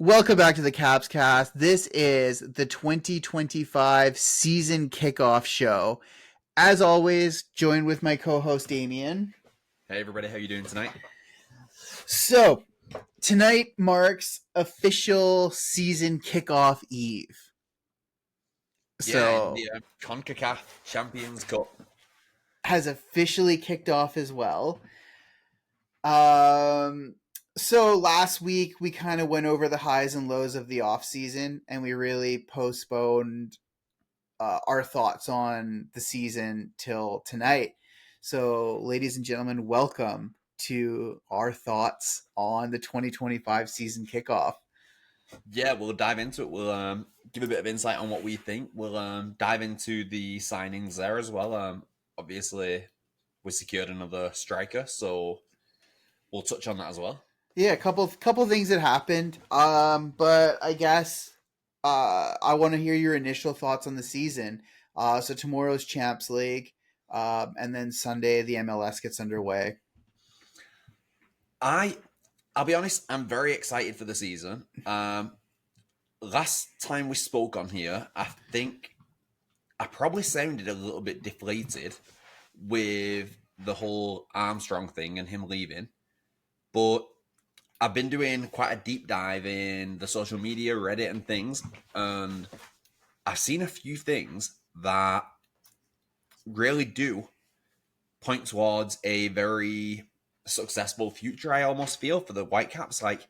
Welcome back to the Caps Cast. This is the 2025 season kickoff show. As always, joined with my co-host Damien. Hey everybody, how you doing tonight? So, tonight marks official season kickoff eve. Yeah, in So, the CONCACAF Champions Cup. has officially kicked off as well. Um so last week we kind of went over the highs and lows of the off season, and we really postponed our thoughts on the season till tonight. So, ladies and gentlemen, welcome to our thoughts on the 2025 season kickoff. Yeah, we'll dive into it. We'll give a bit of insight on what we think. We'll dive into the signings there as well. Obviously, we secured another striker, so we'll touch on that as well. Yeah, a couple things that happened. But I guess I want to hear your initial thoughts on the season. So tomorrow's Champs League, and then Sunday the MLS gets underway. I'll be honest, I'm very excited for the season. Last time we spoke on here, I think I probably sounded a little bit deflated with the whole Armstrong thing and him leaving. But I've been doing quite a deep dive in the social media, Reddit, and things, and I've seen a few things that really do point towards a very successful future. I almost feel for the Whitecaps, like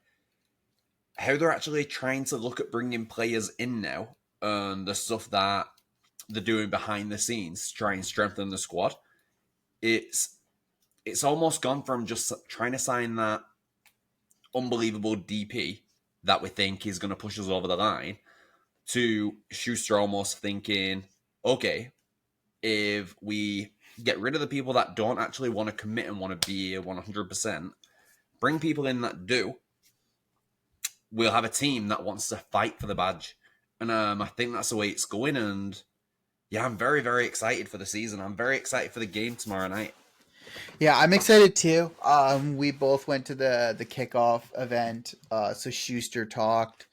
how they're actually trying to look at bringing players in now, and the stuff that they're doing behind the scenes to try and strengthen the squad. It's it's almost gone from just trying to sign that unbelievable DP that we think is going to push us over the line to Schuster almost thinking, okay, if we get rid of the people that don't actually want to commit and want to be here 100%, bring people in that do, we'll have a team that wants to fight for the badge. And I think that's the way it's going. And yeah, I'm very, very excited for the season. I'm very excited for the game tomorrow night. Yeah, I'm excited too. We both went to the kickoff event. So Schuster talked,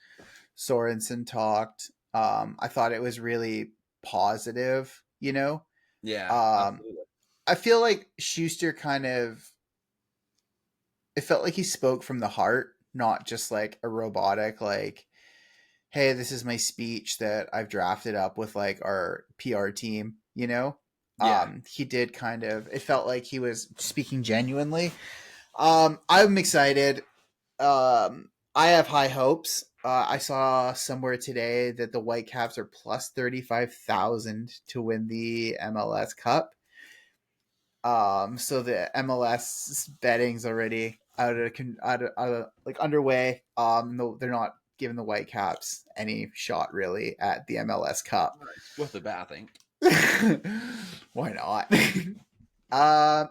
Sorensen talked. I thought it was really positive. Yeah, Um, absolutely. I feel like Schuster kind of. It felt like he spoke from the heart, not just like a robotic like, "Hey, this is my speech that I've drafted up with like our PR team." Yeah. He did kind of. It felt like he was speaking genuinely. I'm excited. I have high hopes. I saw somewhere today that the Whitecaps are plus 35,000 to win the MLS Cup. So the MLS betting's already like underway. No, they're not giving the Whitecaps any shot really at the MLS Cup. It's worth a bet, I think. Why not?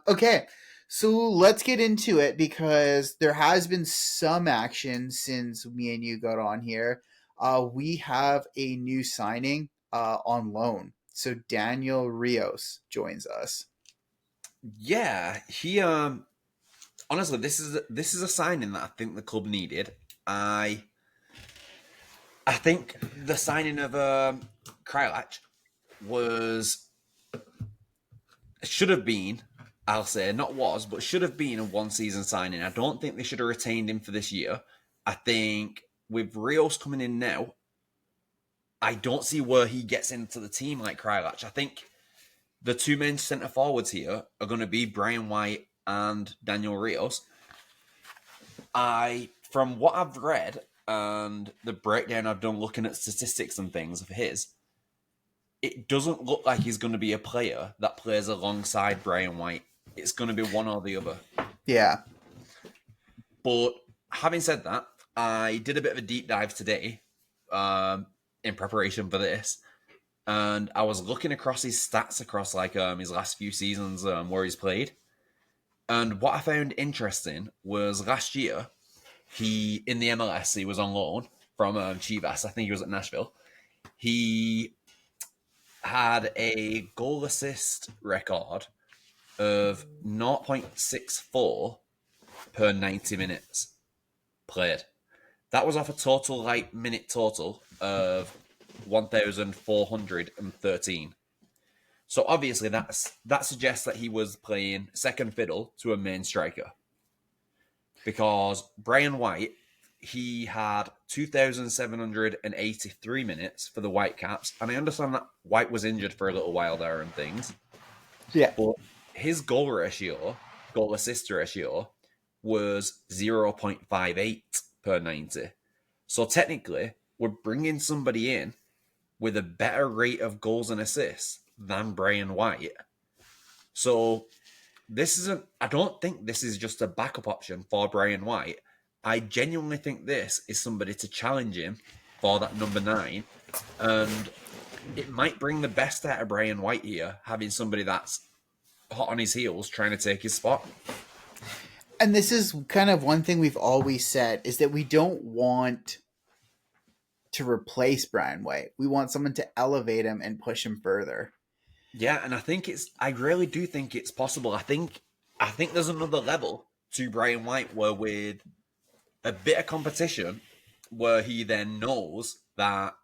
Okay, so let's get into it because there has been some action since me and you got on here. We have a new signing on loan. So Daniel Rios joins us. Yeah, he honestly, this is a signing that I think the club needed. I think the signing of Krylach was should have been, I'll say, not was, but should have been a one season signing. I don't think they should have retained him for this year. I think with Rios coming in now, I don't see where he gets into the team like Krylach. I think the two main centre forwards here are going to be Brian White and Daniel Rios. From what I've read and the breakdown I've done looking at statistics and things of his, it doesn't look like he's going to be a player that plays alongside Brian White. It's going to be one or the other. Yeah. But having said that, I did a bit of a deep dive today in preparation for this, and I was looking across his stats across like his last few seasons where he's played. And what I found interesting was last year, he in the MLS, he was on loan from Chivas. I think he was at Nashville. He had a goal assist record of 0.64 per 90 minutes played. That was off a total like minute total of 1,413. So obviously that suggests that he was playing second fiddle to a main striker because Brian White he had 2,783 minutes for the Whitecaps, and I understand that White was injured for a little while there and things, Yeah. but his goal assist ratio was 0.58 per 90. So technically, we're bringing somebody in with a better rate of goals and assists than Brian White. So this isn't, I don't think this is just a backup option for Brian White. I genuinely think this is somebody to challenge him for that number 9. And it might bring the best out of Brian White here, having somebody that's hot on his heels trying to take his spot. And this is kind of one thing we've always said is that we don't want to replace Brian White. We want someone to elevate him and push him further. Yeah, and I really do think it's possible. I think there's another level to Brian White where with a bit of competition where he then knows that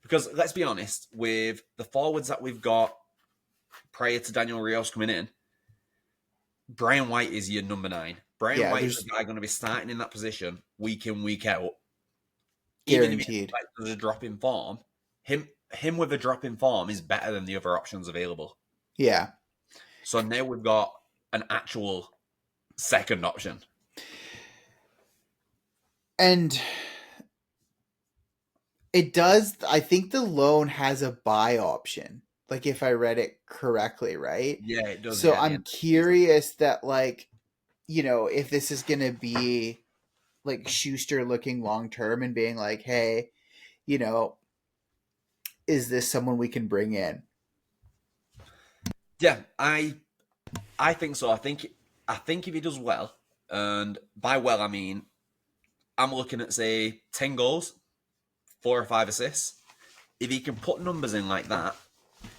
because let's be honest, with the forwards that we've got prior to Daniel Rios coming in, Brian White is your number 9. Brian Yeah, White is there's the guy going to be starting in that position week in, week out. Even if guaranteed. there's a drop in form, him with a drop in form is better than the other options available. Yeah. So now we've got an actual second option. And it does, I think the loan has a buy option. Like if I read it correctly, right? Yeah, it does. So Yeah, at the I'm end of the season. curious that like, if this is going to be like Schuster looking long term and being like, "Hey, you know, is this someone we can bring in?" Yeah, I think so. I think if he does well, and by well I mean I'm looking at say 10 goals, 4 or 5 assists. If he can put numbers in like that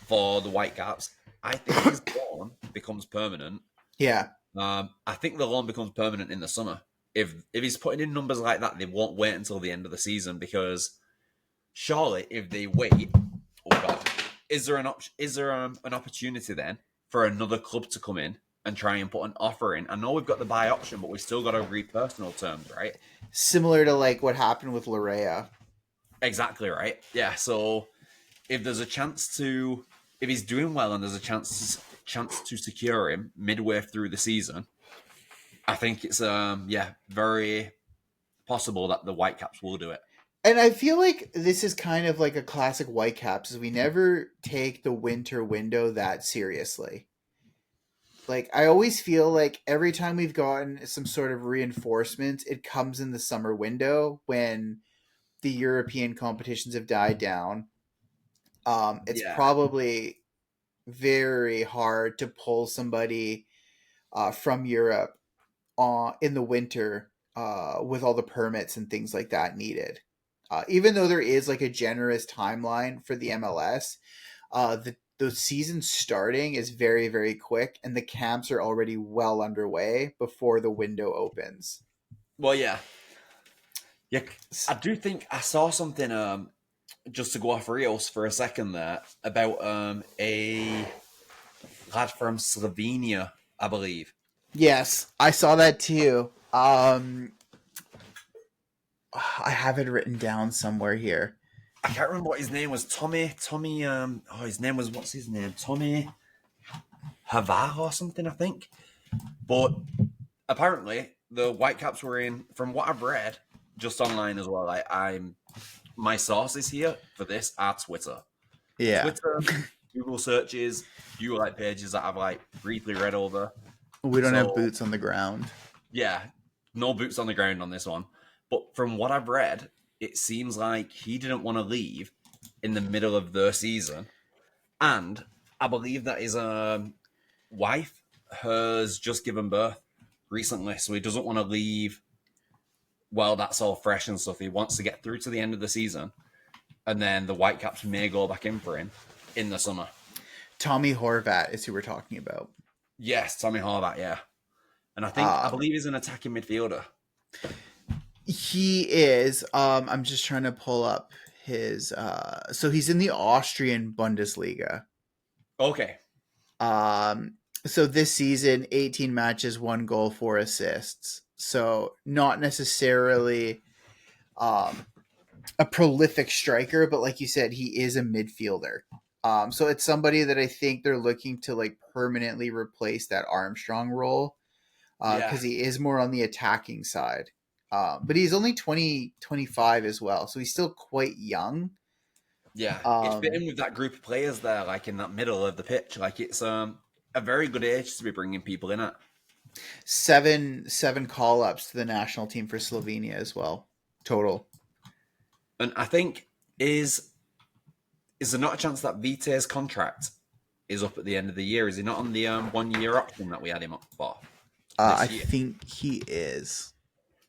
for the Whitecaps, I think his loan becomes permanent. Yeah. I think the loan becomes permanent in the summer. If he's putting in numbers like that, they won't wait until the end of the season because surely if they wait, oh god, is there an opportunity then for another club to come in and try and put an offer in? I know we've got the buy option, but we've still got to agree personal terms, right? Similar to like what happened with Larea. Exactly right. Yeah. So if there's a chance to, if he's doing well and there's a chance to secure him midway through the season, I think it's very possible that the Whitecaps will do it. And I feel like this is kind of like a classic Whitecaps is we never take the winter window that seriously. Like I always feel like every time we've gotten some sort of reinforcement, it comes in the summer window when the European competitions have died down. It's Yeah. probably very hard to pull somebody from Europe in the winter with all the permits and things like that needed. Even though there is like a generous timeline for the MLS, the season starting is very very quick, and the camps are already well underway before the window opens. Well, yeah. Yeah. I do think I saw something just to go off Rios for a second there about a lad from Slovenia, I believe. Yes, I saw that too. I have it written down somewhere here. I can't remember what his name was. Tommy. His name was what's his name? Tommy Havar or something, I think. But apparently, the Whitecaps were in. From what I've read, just online as well. I'm my sources here for this are Twitter. Yeah, Twitter, Google searches, few like pages that I've like briefly read over. we don't have So boots on the ground. yeah, no boots on the ground on this one. But from what I've read, it seems like he didn't want to leave in the middle of the season, and I believe that his wife has just given birth recently, so he doesn't want to leave while that's all fresh and stuff. He wants to get through to the end of the season, and then the Whitecaps may go back in for him in the summer. Tommy Horvat is who we're talking about. Yes, Tommy Horvat, yeah. And I Uh, believe he's an attacking midfielder. He is. I'm just trying to pull up his. So he's in the Austrian Bundesliga. Okay. Um, so this season, 18 matches, 1 goal, 4 assists. So not necessarily um, a prolific striker, but like you said, he is a midfielder. So it's somebody that I think they're looking to like permanently replace that Armstrong role Yeah. because he is more on the attacking side. But he's only 25 as well, so he's still quite young. Yeah. It fit Um, in with that group of players there, like in that middle of the pitch. Like it's a very good age to be bringing people in at. seven call ups to the national team for Slovenia as well, total. And I think is there not a chance that Vite's contract is up at the end of the year? Is he not on the 1 year option that we had him up for I this year? think he is.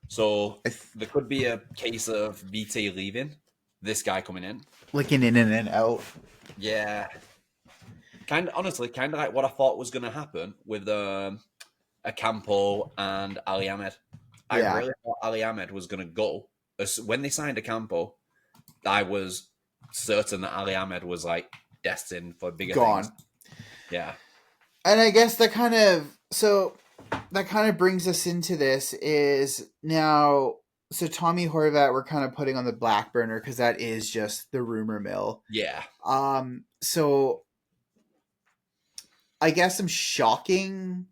So I th- there could be a case of Vite leaving, this guy coming in. like an in and out. Yeah, kind of honestly, kind of like what I thought was going to happen with Acampo and Ali Ahmed. I Yeah, really thought Ali Ahmed was going to go. When they signed Acampo, I was certain that Ali Ahmed was like destined for bigger things. gone. Yeah, And I guess that kind of brings us into this is now. So Tommy Horvat, we're kind of putting on the back burner because that is just the rumor mill. yeah. So I guess some shocking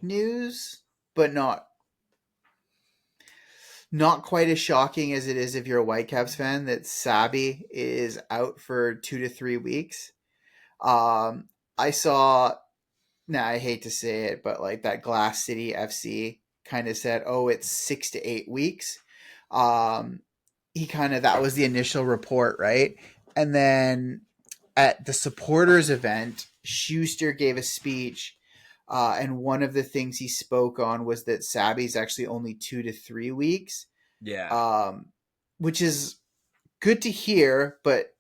news, but not quite as shocking as it is if you're a Whitecaps fan that Sabi is out for 2 to 3 weeks. Um, I saw. Now I hate to say it, but like that Glass City FC kind of said, "Oh, it's 6 to 8 weeks." Um, he kind of that was the initial report, right? And then at the supporters event, Schuster gave a speech, and one of the things he spoke on was that Sabi's actually only 2 to 3 weeks, Yeah. um, which is good to hear, but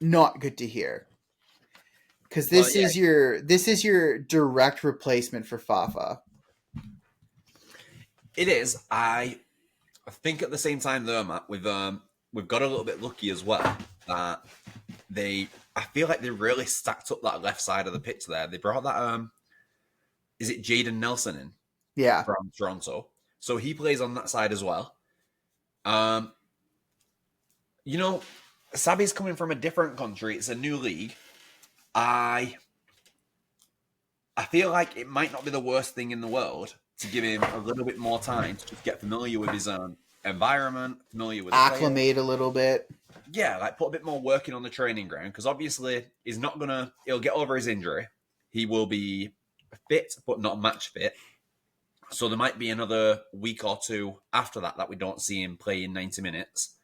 not good to hear because Well, yeah, this is your direct replacement for Fafa. it is. I think at the same time though, Matt, we've got a little bit lucky as well that they. I feel like they really stacked up that left side of the pitch there. They brought that is it Jaden Nelson in Yeah, from Toronto, so he plays on that side as well. Um, you know, Sabi's coming from a different country. It's a new league. I I feel like it might not be the worst thing in the world to give him a little bit more time to just get familiar with his own environment, familiar with the players. acclimate a little bit. Yeah, like put a bit more working on the training ground because obviously he's not gonna. He'll get over his injury. He will be fit, but not match fit. So there might be another week or two after that we don't see him play in 90 minutes.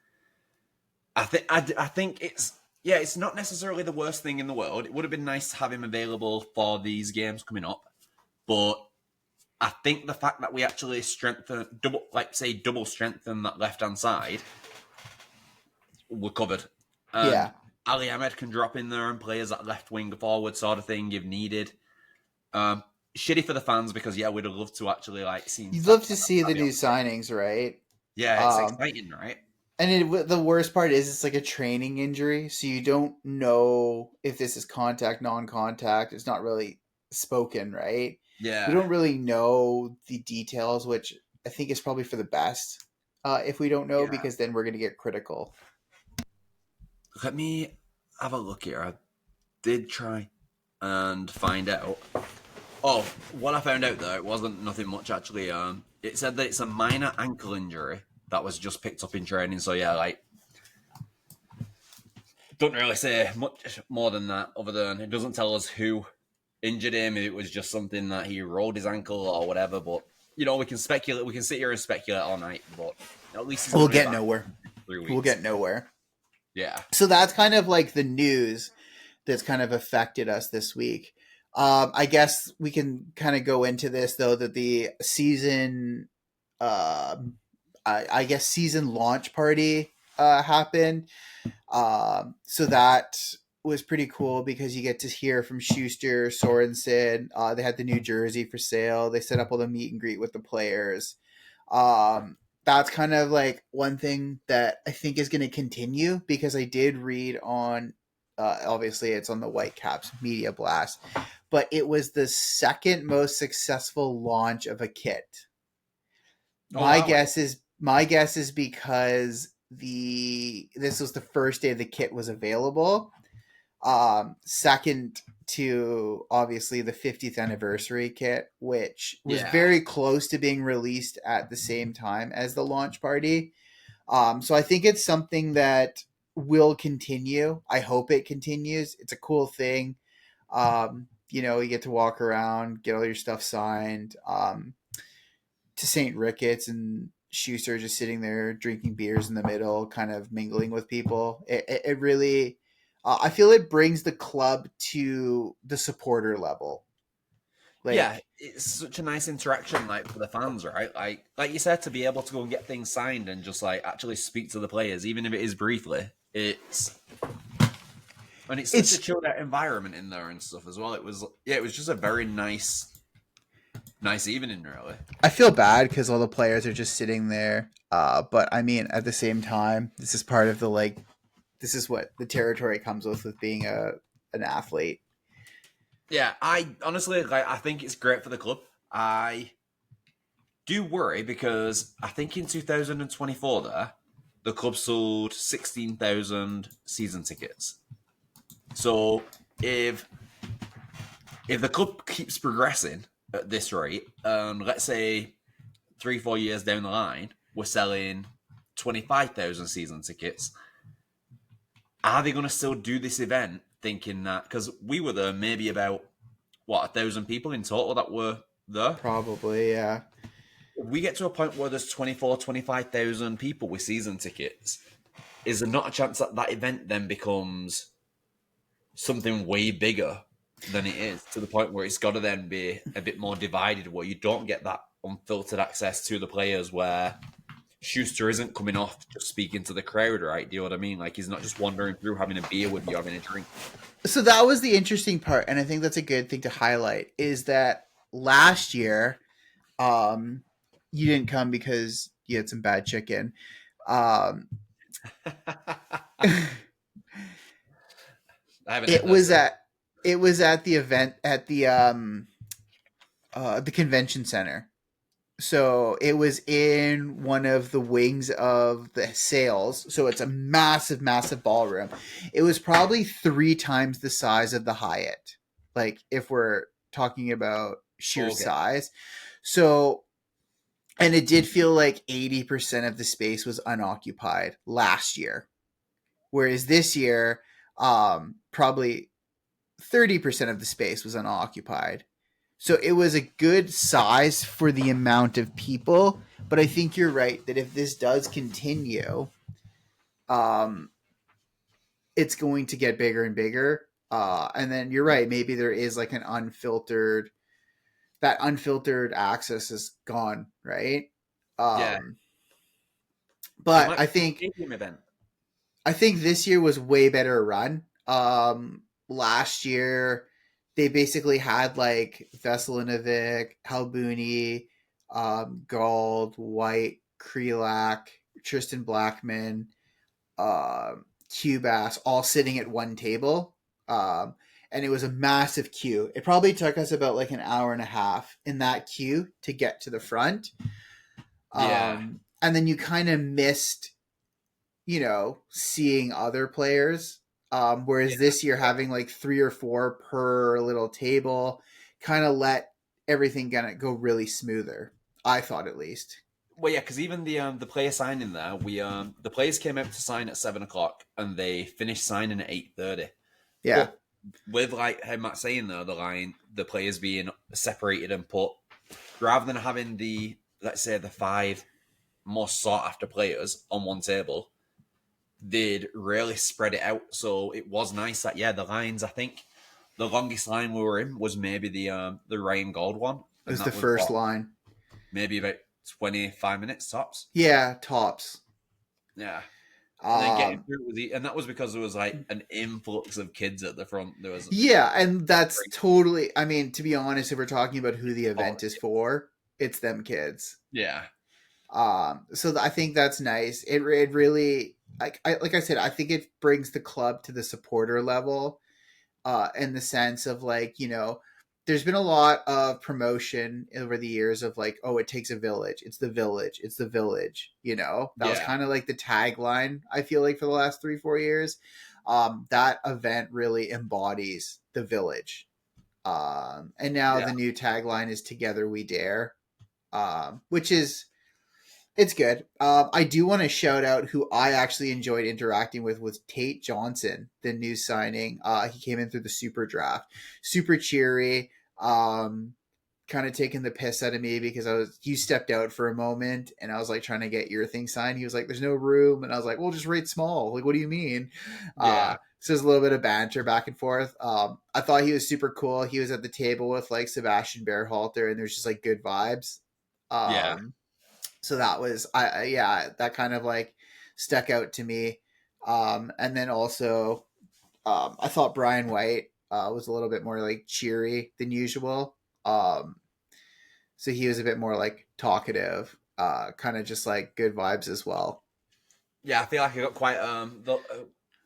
I think it's yeah, it's not necessarily the worst thing in the world. It would have been nice to have him available for these games coming up, but I think the fact that we actually double strengthen that left hand side, we're covered. And Yeah, Ali Ahmed can drop in there and play as that left wing forward sort of thing if needed. Um, Shitty for the fans because yeah, we'd have loved to actually like see. you'd love to see the new signings, right? Yeah, it's Um, exciting, right? the worst part is it's like a training injury, so you don't know if this is contact, non-contact. It's not really spoken, right? We Yeah. don't really know the details, which I think is probably for the best. If we don't know, Yeah. because then we're going to get critical. Let me have a look here. I did try and find out. Oh, what I found out though, it wasn't nothing much actually. It said that it's a minor ankle injury that was just picked up in training. So yeah, like don't really say much more than that. Other than it doesn't tell us who injured him. If it was just something that he rolled his ankle or whatever. But you know, we can speculate. We can sit here and speculate all night. But at least he's We'll going to be get back nowhere. in 3 weeks. We'll get nowhere. Yeah, So that's kind of like the news that's kind of affected us this week. I guess we can kind of go into this though that the season, uh, I guess season launch party happened. So that was pretty cool because you get to hear from Schuster, Sorensen. They had the new jersey for sale. They set up all the meet and greet with the players. that's kind of like one thing that I think is going to continue, because I did read on, obviously it's on the Whitecaps Media Blast, but it was the second most successful launch of a kit. Oh My wow! guess is my guess is because the this was the first day the kit was available. Second to obviously the 50th anniversary kit, which was Yeah, very close to being released at the same time as the launch party. So I think it's something that will continue. I hope it continues. It's a cool thing. You get to walk around, get all your stuff signed. To St. Ricketts, and Schuster just sitting there drinking beers in the middle, kind of mingling with people. It really, I feel it brings the club to the supporter level. yeah. Like, It's such a nice interaction, like for the fans, right? Like you said, to be able to go and get things signed and just like actually speak to the players, even if it is briefly. It's such a it's, chilled out environment in there and stuff as well. It was just a very nice evening, really. I feel bad because all the players are just sitting there. But I mean, at the same time, this is part of the like, this is what the territory comes with being an athlete. Yeah, I honestly like. I think it's great for the club. I do worry because I think in 2024 there, the club sold 16,000 season tickets. So if if the club keeps progressing at this rate, let's say 3 4 years down the line, we're selling 25,000 season tickets. Are they going to still do this event thinking that because we were there maybe about what 1,000 people in total that were there? Probably, yeah. If we get to a point where there's 25,000 people with season tickets, is there not a chance that that event then becomes something way bigger than it is, to the point where it's got to then be a bit more divided, where you don't get that unfiltered access to the players, where Schuster isn't coming off just speaking to the crowd, right? Do you know what I mean? Like he's not just wandering through having a beer with you, having a drink. So that was the interesting part, and I think that's a good thing to highlight, is that last year, um, you didn't come because you had some bad chicken. Um, I haven't it had that was yet. at it was at the event at the convention center. So it was in one of the wings of the sales. So it's a massive, massive ballroom. It was probably three times the size of the Hyatt. Like if we're talking about sheer Okay. size. So, and it did feel like 80% of the space was unoccupied last year. Whereas this year, probably 30% of the space was unoccupied. So it was a good size for the amount of people. But I think you're right that if this does continue, um, it's going to get bigger and bigger. And then you're right, maybe there is like that unfiltered access is gone, right? Yeah. Um, It but might I be a think stadium event. I think this year was way better run. Last year they basically had like Veselinovic, Halbuni, Gald, White, Krelak, Tristan Blackman, Cubas, all sitting at one table. And it was a massive queue. It probably took us about like an hour and a half in that queue to get to the front. Yeah. And then you kind of missed, seeing other players. Yeah. Whereas this year, having like three or four per little table kind of let everything gonna go really smoother. I thought, at least. Well, yeah, because even the player signing there, we the players came out to sign at 7 o'clock and they finished signing at 8:30. Yeah. But with like how Matt's saying though, the players being separated and put, rather than having the, let's say, the five most sought after players on one table, they'd really spread it out. So it was nice that, yeah, the lines. I think the longest line we were in was maybe the Ryan Gold one, It and was the that was first what, line. maybe about 25 minutes tops. Yeah, tops. Yeah. And then getting Um, through with and that was because there was like an influx of kids at the front. There was yeah, and like that's totally. I mean, to be honest, if we're talking about who the event is volunteers. for, it's them kids. Yeah. So I think that's nice. It really, like I said, I think it brings the club to the supporter level, in the sense of, like, there's been a lot of promotion over the years of, like, oh, it takes a village. It's the village. It's the village. That was Yeah, kind of like the tagline, I feel like, for the last 3-4 years. That event really embodies the village. And now yeah, the new tagline is Together We Dare, which is, it's good. I do want to shout out who I actually enjoyed interacting with was Tate Johnson, the new signing. He came in through the super draft, super cheery. Kind of taking the piss out of me because you stepped out for a moment and I was like trying to get your thing signed. He was like, "There's no room," and I was like, "Well, just rate small." Like, what do you mean? yeah, So there's a little bit of banter back and forth. I thought he was super cool. He was at the table with like Sebastian Bearhalter, and there's just like good vibes. yeah, Um, so that was, yeah, that kind of like stuck out to me. And then also, I thought Brian White was a little bit more like cheery than usual. Um, so he was a bit more like talkative, kind of just like good vibes as well. yeah. I feel like I got quite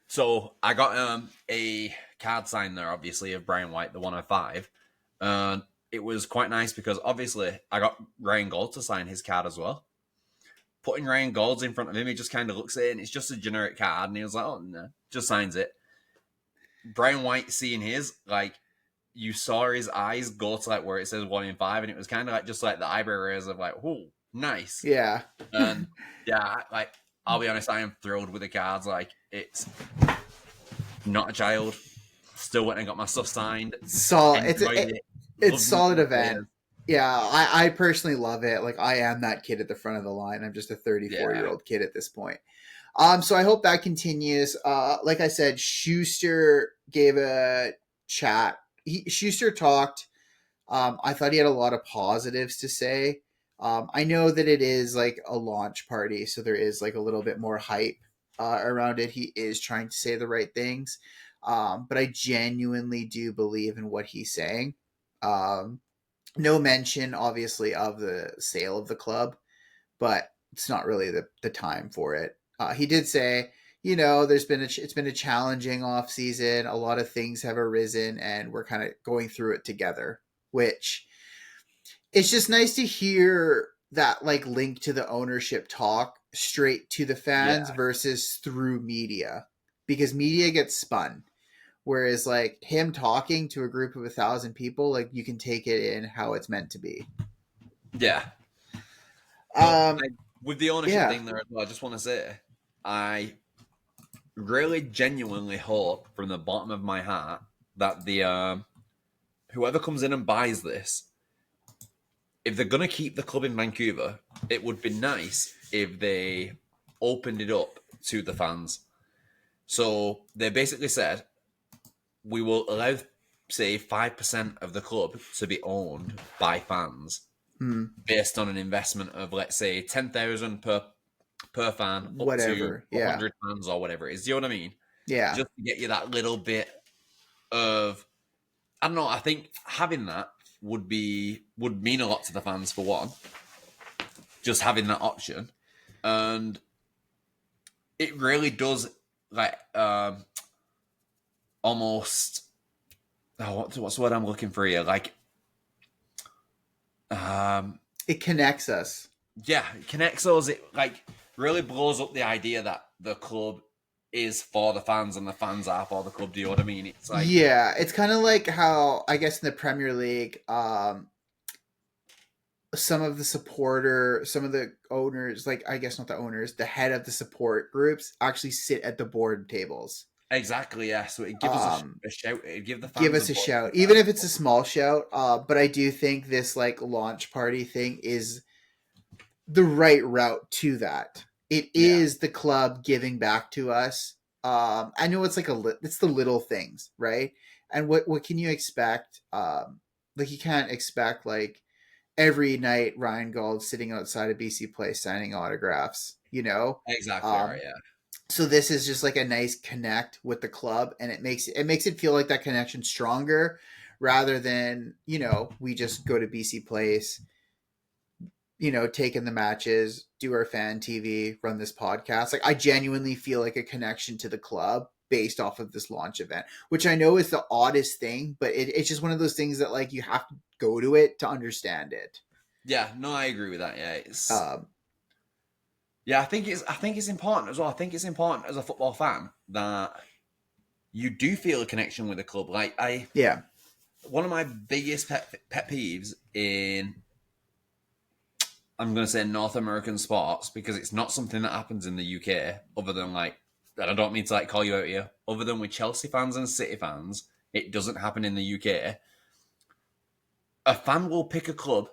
so I got a card signed there, obviously, of Brian White, the 105, and it was quite nice because obviously I got Ryan Gold to sign his card as well. Putting Ryan Gold's in front of him, he just kind of looks at it and it's just a generic card, and he was like, "Oh no," just signs it. Brian White seeing his, like, you saw his eyes go to like where it says 1 in 5, and it was kind of like just like the eyebrow raise of like, "Oh, nice." Yeah. And yeah, like, I'll be honest, I am thrilled with the cards. Like, it's not a child. Still went and got my stuff signed. So Enjoyed it. it's Loved meeting solid the event. players. Yeah, I personally love it. Like, I am that kid at the front of the line. I'm just a 34-year Yeah, old kid at this point. So I hope that continues. Like I said, Schuster gave a chat. Schuster talked. I thought he had a lot of positives to say. I know that it is like a launch party, so there is like a little bit more hype around it. He is trying to say the right things, but I genuinely do believe in what he's saying. Um, no mention, obviously, of the sale of the club, but it's not really the time for it. He did say, it's been a challenging off season. A lot of things have arisen, and we're kind of going through it together. Which, it's just nice to hear that like link to the ownership talk straight to the fans yeah, versus through media, because media gets spun. Whereas like him talking to a group of 1,000 people, like you can take it in how it's meant to be. yeah. But Um, with the ownership yeah, thing there as well, I just want to say, I really genuinely hope from the bottom of my heart that the whoever comes in and buys this, if they're gonna keep the club in Vancouver, it would be nice if they opened it up to the fans. So they basically said we will allow, say, 5% of the club to be owned by fans hmm, based on an investment of, let's say, 10,000 per fan, up to whatever. Yeah, 100 fans or whatever it is. Do you know what I mean? yeah. Just to get you that little bit of, I don't know. I think having that would mean a lot to the fans for one. Just having that option, and it really does, like, almost. Oh, what's the word I'm looking for here? Like, um, It connects us. yeah, it connects us. It like really blows up the idea that the club is for the fans and the fans are for the club. Do you know what I mean? It's like, Yeah, it's kind of like how I guess in the Premier League, some of the owners, like I guess not the owners, the head of the support groups actually sit at the board tables. exactly, yeah. So it give us Um, a shout. It give the Give fans a us a voice shout, as even well. if it's a small shout. But I do think this like launch party thing is the right route to that. It Yeah, is the club giving back to us. I know it's like it's the little things, right? And what can you expect? Like you can't expect like every night Ryan Gold sitting outside of BC Place signing autographs, you know. exactly right. Um, Yeah, so this is just like a nice connect with the club, and it makes it feel like that connection stronger, rather than we just go to BC Place, take in the matches, do our fan TV, run this podcast. Like I genuinely feel like a connection to the club based off of this launch event, which I know is the oddest thing, but it's just one of those things that like you have to go to it to understand it. Yeah, no, I agree with that. Yeah, Um, yeah, I think it's important as well. I think it's important as a football fan that you do feel a connection with the club. Like yeah, one of my biggest pet peeves in, I'm going to say, North American sports, because it's not something that happens in the UK, other than like, and I don't mean to like call you out here, other than with Chelsea fans and City fans, it doesn't happen in the UK. A fan will pick a club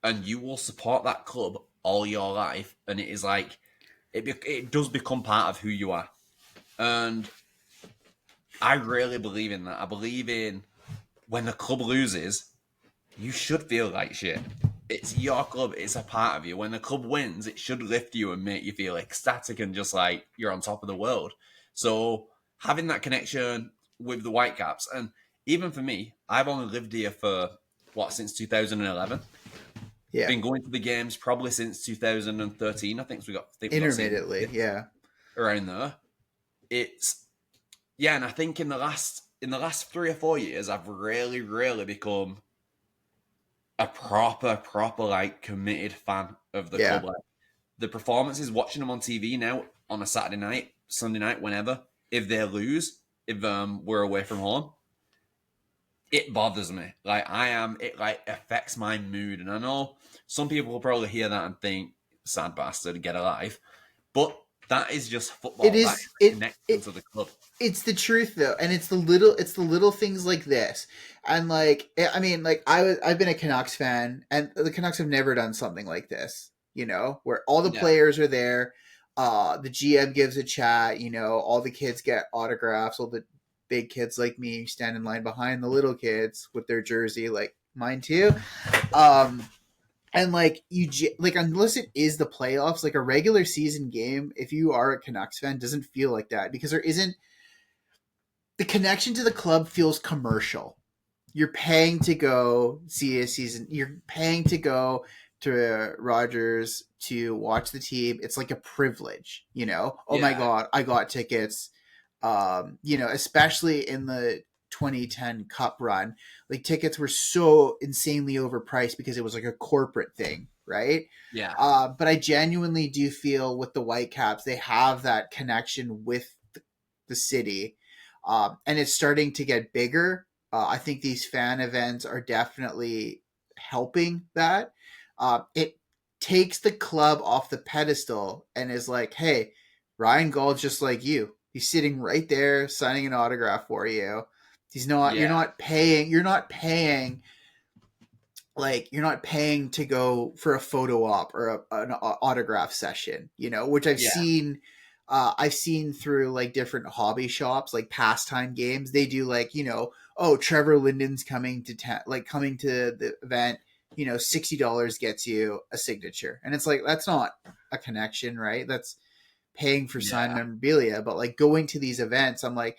and you will support that club all your life, and it is like, it does become part of who you are. And I really believe in that. I believe in, when the club loses, you should feel like shit. It's your club. It's a part of you. When the club wins, it should lift you and make you feel ecstatic and just like you're on top of the world. So having that connection with the Whitecaps, and even for me, I've only lived here for since 2011. yeah, Been going to the games probably since 2013. I think we got season intermittently, tickets yeah, around there. It's Yeah, and I think in the last 3 or 4 years, I've really, really become a proper like committed fan of the yeah. club. Like the performances, watching them on TV now on a Saturday night, Sunday night, whenever. If they lose, if we're away from home, it bothers me. It like affects my mood, and I know some people will probably hear that and think, "Sad bastard, get a life," but that is just It football. That is is a connection to the club. it's the truth though, and it's the little things like this. And like I mean, like I've been a Canucks fan, and the Canucks have never done something like this, where all the Yeah, players are there, the GM gives a chat, all the kids get autographs, all the big kids like me stand in line behind the little kids with their jersey, like mine too. um and like like unless it is the playoffs, like a regular season game, if you are a Canucks fan, doesn't feel like that because there isn't the connection to the club feels commercial. You're paying to go see a season. You're paying to go to Rogers to watch the team. It's like a privilege, Oh my yeah, god, I got tickets. Especially in the 2010 Cup run, like tickets were so insanely overpriced because it was like a corporate thing, right? yeah, But I genuinely do feel with the Whitecaps, they have that connection with the city, and it's starting to get bigger. I think these fan events are definitely helping that. It takes the club off the pedestal and is like, hey, Ryan Gall's just like you. He's sitting right there signing an autograph for you. He's not. You're yeah, not paying. You're not paying to go for a photo op or an autograph session, which I've yeah, seen. I've seen through like different hobby shops, like pastime games. They do like, oh, Trevor Linden's coming to coming to the event. $60 gets you a signature, and it's like that's not a connection, right? That's paying for signed yeah, memorabilia. But like going to these events, I'm like,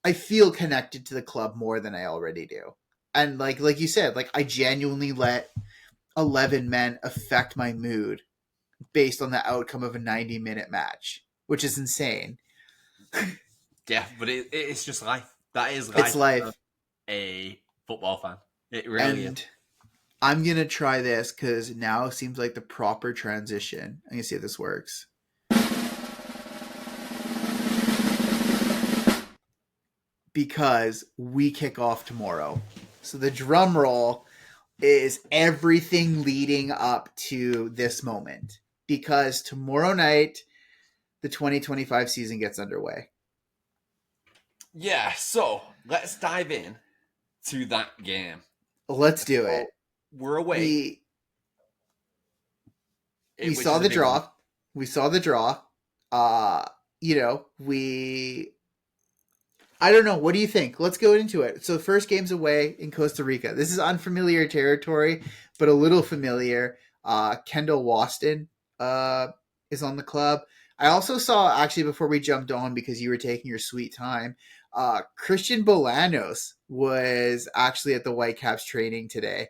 I feel connected to the club more than I already do. And like you said, like I genuinely let 11 men affect my mood based on the outcome of a 90-minute match, which is insane. yeah. But it's just life. That is It's life of life. a football fan. It really is. And I'm going to try this because now seems like the proper transition. I'm going to see if this works. Because we kick off tomorrow. So the drum roll is everything leading up to this moment. Because tomorrow night, the 2025 season gets underway. Yeah. So let's dive in to that game. Let's do So it. we're away, We we which saw is a the big one. draw. We saw the draw. Uh, we I don't know. What do you think? Let's go into it. So, first game's away in Costa Rica. This is unfamiliar territory, but a little familiar. Kendall Waston is on the club. I also saw, actually, before we jumped on, because you were taking your sweet time, Christian Bolanos was actually at the Whitecaps training today.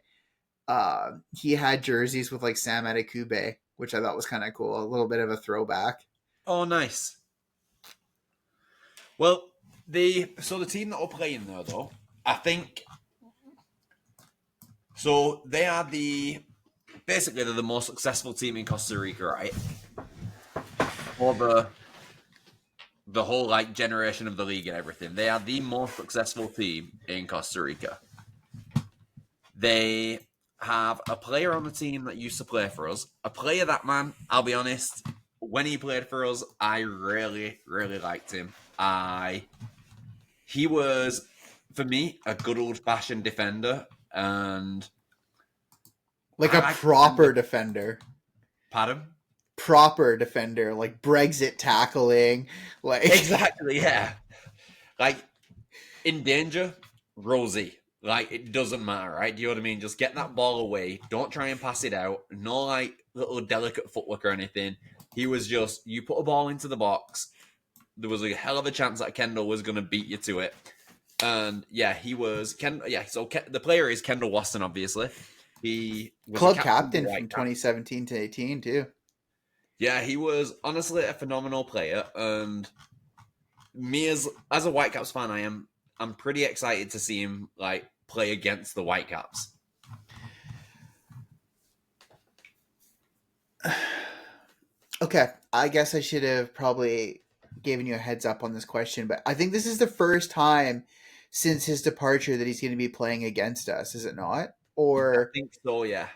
he had jerseys with like Sam Adekugbe, which I thought was kind of cool. A little bit of a throwback. Oh, nice. Well, the team that are playing there, though, I think so. They are basically they're the most successful team in Costa Rica, right? For the whole like generation of the league and everything. They are the most successful team in Costa Rica. They have a player on the team that used to play for us. A player that, man, I'll be honest, when he played for us, I really, really liked him. He was, for me, a good old fashioned defender, and Like I a like defender. proper defender. Pardon? Proper defender, like Brexit tackling, like Exactly, yeah. Like in danger, Rosie. Like it doesn't matter, right? Do you know what I mean? Just get that ball away. Don't try and pass it out. No like little delicate footwork or anything. He was just you put a ball into the box. There was a hell of a chance that Kendall was going to beat you to it. And yeah, he was Ken. Yeah, so the player is Kendall Waston. Obviously, he was a club captain of the captain from Whitecaps. 2017 to 18 too. Yeah, he was honestly a phenomenal player, and me as a Whitecaps fan, I'm pretty excited to see him like play against the Whitecaps. Okay, I guess I should have probably given you a heads up on this question, but I think this is the first time since his departure that he's going to be playing against us, is it not? I Or think so. Yeah.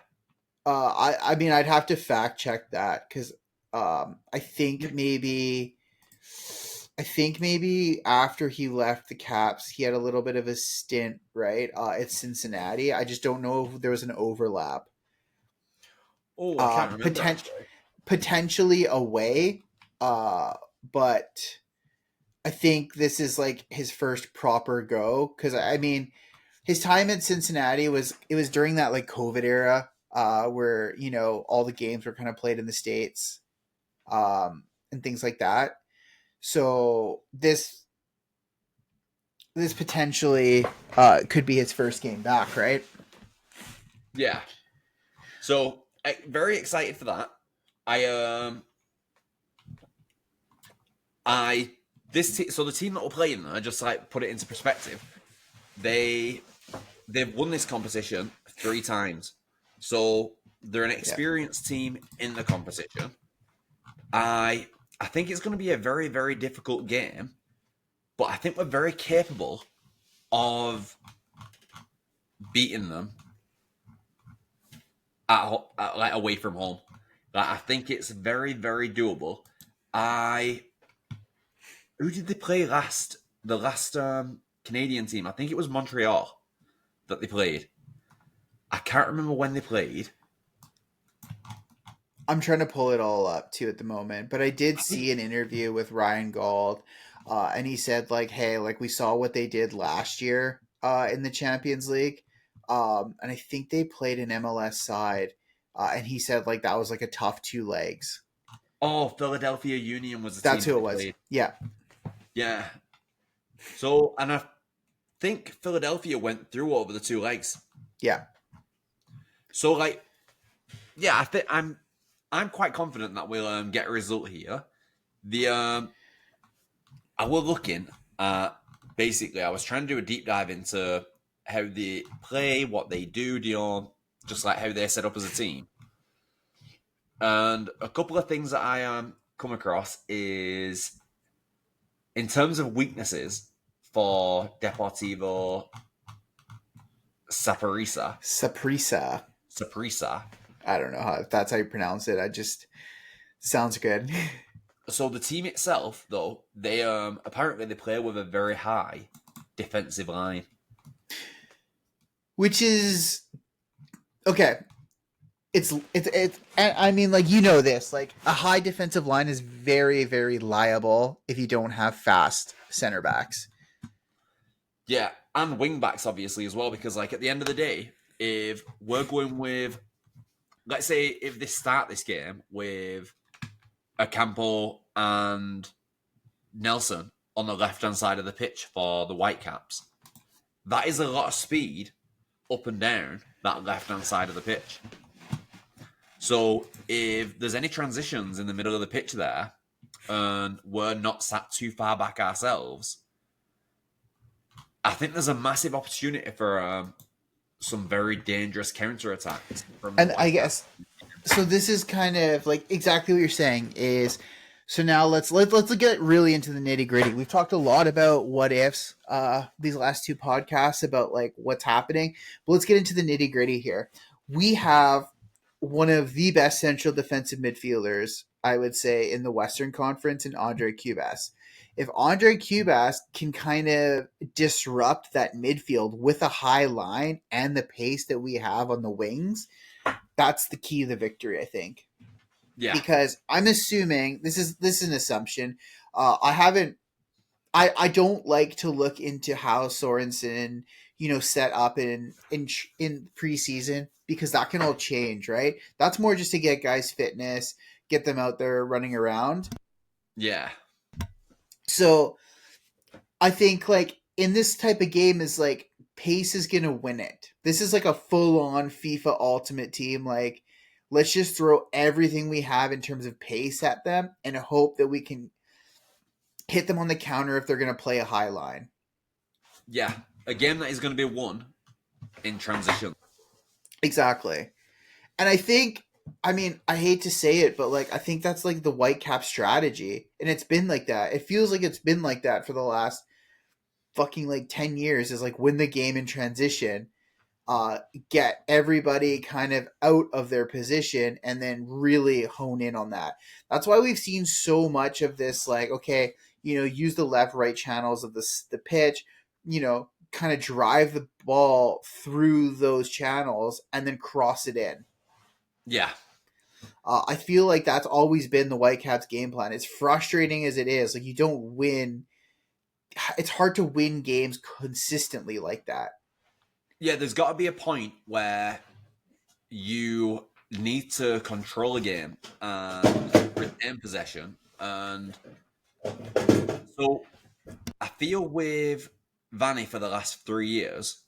I mean, I'd have to fact check that because Yeah. I think maybe after he left the Caps, he had a little bit of a stint, right? At Cincinnati. I just don't know if there was an overlap. Oh, I can't Um, remember potent- actually. Potentially away, uh, but I think this is like his first proper go because I mean his time at Cincinnati was during that like COVID era where all the games were kind of played in the states and things like that. So this potentially could be his first game back, right? Yeah. So very excited for that. I I so the team that we're playing there, just like put it into perspective, they they've won this competition 3 times. So they're an Yeah. experienced team in the competition. I I think it's going to be a very very difficult game, but I think we're very capable of beating them like away from home. Like I think it's very very doable. I Who did they play last? The last Canadian team, I think it was Montreal that they played. I can't remember when they played. I'm trying to pull it all up too at the moment, but I did I think see an interview with Ryan Gauld, and he said like, "Hey, like we saw what they did last year in the Champions League, and I think they played an MLS side, and he said like that was like a tough two legs. Philadelphia Union was the That's team who that it they was. played. Yeah, Yeah. So, and I think Philadelphia went through over the 2 legs. yeah. So, like, yeah, I think I'm quite confident that we'll get a result here. The I was looking at basically I was trying to do a deep dive into how they play, what they do, just like how they're set up as a team. And a couple of things that I come across is in terms of weaknesses for Deportivo Saprissa. Saprissa. Saprissa. I don't know how if that's how you pronounce it. I just sounds good. So the team itself, though, they apparently they play with a very high defensive line. Which is okay. It's I mean like this like a high defensive line is very very liable if you don't have fast center backs. Yeah, and wing backs obviously as well, because like at the end of the day, if we're going with, let's say, if they start this game with Ocampo and Nelson on the left hand side of the pitch for the Whitecaps, that is a lot of speed up and down that left hand side of the pitch. So if there's any transitions in the middle of the pitch there, and we're not sat too far back ourselves, I think there's a massive opportunity for some very dangerous counter attacks from the And I Whitecaps. guess so. This is kind of like exactly what you're saying. Is so now let's get really into the nitty gritty. We've talked a lot about what ifs these last two podcasts about like what's happening, but let's get into the nitty gritty here. We have one of the best central defensive midfielders, I would say, in the Western Conference, in Andre Cubas. If Andre Cubas can kind of disrupt that midfield with a high line and the pace that we have on the wings, that's the key to the victory, I think. Yeah, Because I'm assuming this is an assumption. I haven't. I don't like to look into how Sorensen set up in preseason because that can all change, right? That's more just to get guys fitness, get them out there running around. yeah, So I think like in this type of game is like pace is gonna win it. This is like a full on FIFA Ultimate Team. Like let's just throw everything we have in terms of pace at them and hope that we can hit them on the counter if they're gonna play a high line. yeah. A game that is going to be won in transition. Exactly. And I think I mean, I hate to say it, but like I think that's like the Whitecap strategy. And it's been like that. It feels like it's been like that for the last fucking like 10 years is like win the game in transition, get everybody kind of out of their position and then really hone in on that. That's why we've seen so much of this, like, okay, use the left right channels of the pitch, kind of drive the ball through those channels and then cross it in. Yeah, I feel like that's always been the Whitecaps game plan. As frustrating as it is, like you don't win. It's hard to win games consistently like that. yeah. There's got to be a point where you need to control a game and retain possession. And so I feel with Vanny for the last 3 years,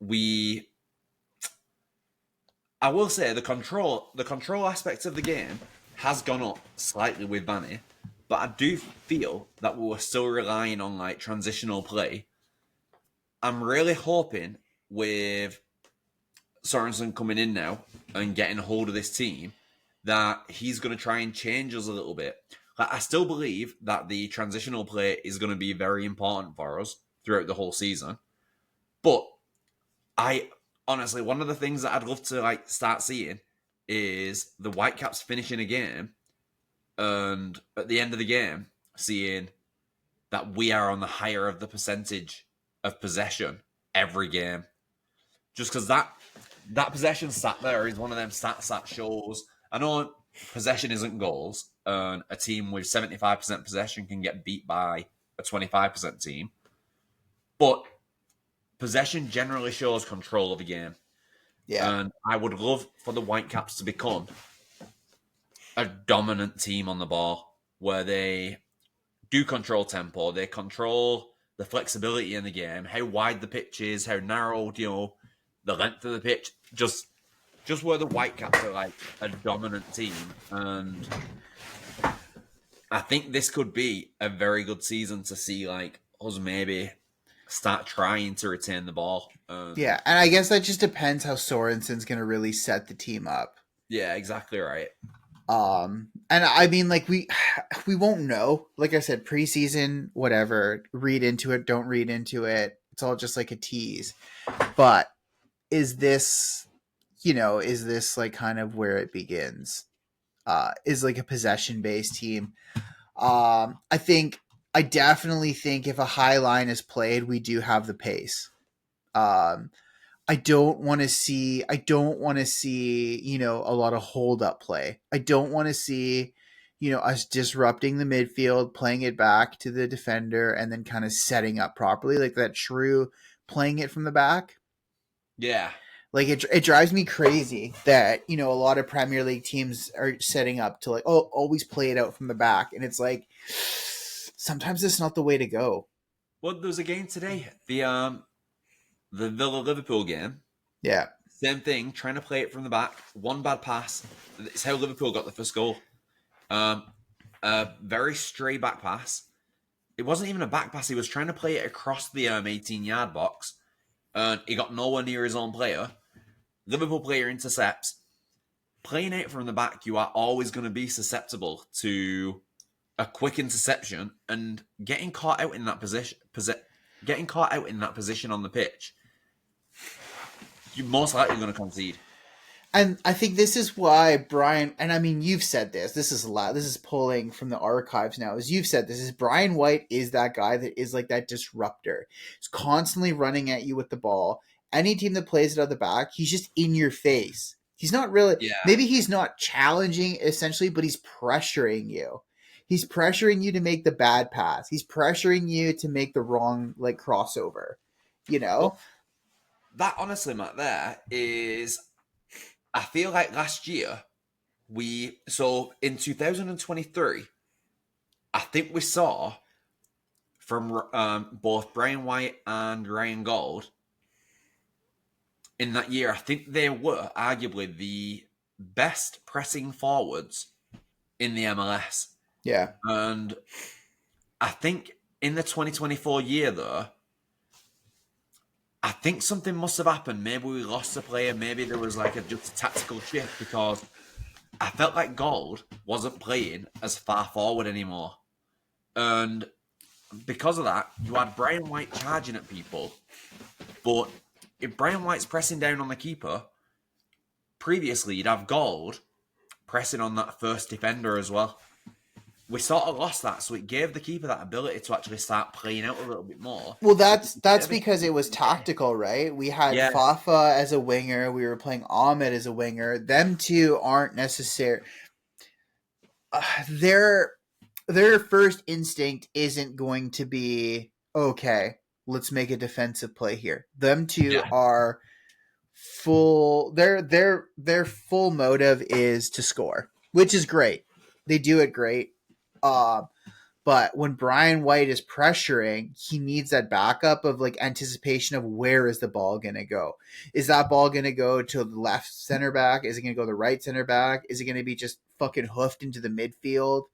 we I will say the control aspect of the game has gone up slightly with Vanny, but I do feel that we were still relying on like transitional play. I'm really hoping with Sorensen coming in now and getting a hold of this team that he's going to try and change us a little bit. Like, I still believe that the transitional play is going to be very important for us throughout the whole season. But I honestly, one of the things that I'd love to like start seeing is the Whitecaps finishing a game and at the end of the game seeing that we are on the higher of the percentage of possession every game. Just because that possession stat there is one of them stats that shows. I know possession isn't goals, and a team with 75% possession can get beat by a 25% team, but possession generally shows control of the game. Yeah. And I would love for the Whitecaps to become a dominant team on the ball where they do control tempo, they control the flexibility in the game, how wide the pitch is, how narrow, the length of the pitch. Just where the Whitecaps are like a dominant team. And I think this could be a very good season to see like us maybe start trying to retain the ball. Yeah, and I guess that just depends how Sorensen's going to really set the team up. Yeah, exactly right. And I mean, like we won't know. Like I said, preseason, whatever. Read into it, don't read into it. It's all just like a tease. But is this, is this like kind of where it begins? Is like a possession based team. I definitely think if a high line is played, we do have the pace. Um, I don't want to see, a lot of hold up play. I don't want to see, us disrupting the midfield, playing it back to the defender and then kind of setting up properly like that true playing it from the back. Yeah. Like it drives me crazy that, a lot of Premier League teams are setting up to like, oh, always play it out from the back and it's like sometimes it's not the way to go. Well, there was a game today, the Villa Liverpool game. Yeah. Same thing, trying to play it from the back. One bad pass. It's how Liverpool got the first goal. Um, a very stray back pass. It wasn't even a back pass. He was trying to play it across the 18-yard box, and he got nowhere near his own player. Liverpool player intercepts. Playing it from the back, you are always going to be susceptible to a quick interception, and getting caught out in that position. Getting caught out in that position on the pitch, you're most likely going to concede. And I think this is why Brian, and I mean, you've said this. This is a lot. This is pulling from the archives now. As you've said, this is Brian White is that guy that is like that disruptor. He's constantly running at you with the ball. Any team that plays it out the back, he's just in your face. He's not really. Yeah, Maybe he's not challenging essentially, but he's pressuring you. He's pressuring you to make the bad pass. He's pressuring you to make the wrong like crossover. You know. well, that honestly, Matt, there is. I feel like last year in 2023, I think we saw from both Brian White and Ryan Gold in that year. I think they were arguably the best pressing forwards in the MLS, Yeah. and I think in the 2024 year though, I think something must have happened. Maybe we lost a player. Maybe there was like just a tactical shift because I felt like Gold wasn't playing as far forward anymore. And because of that, you had Brian White charging at people. But if Brian White's pressing down on the keeper, previously you'd have Gold pressing on that first defender as well. We sort of lost that, so it gave the keeper that ability to actually start playing out a little bit more. Well, Which is a bit that's of a because it was tactical, right? We had yeah, Fafa as a winger. We were playing Ahmed as a winger. Them two aren't necessary. Uh, their their first instinct isn't going to be okay. Let's make a defensive play here. Them two yeah, are full. Their full motive is to score, which is great. They do it great. Um, but when Brian White is pressuring, he needs that backup of like anticipation of where is the ball going to go. Is that ball going to go to the left center back? Is it going to go to the right center back? Is it going to be just fucking hoofed into the midfield?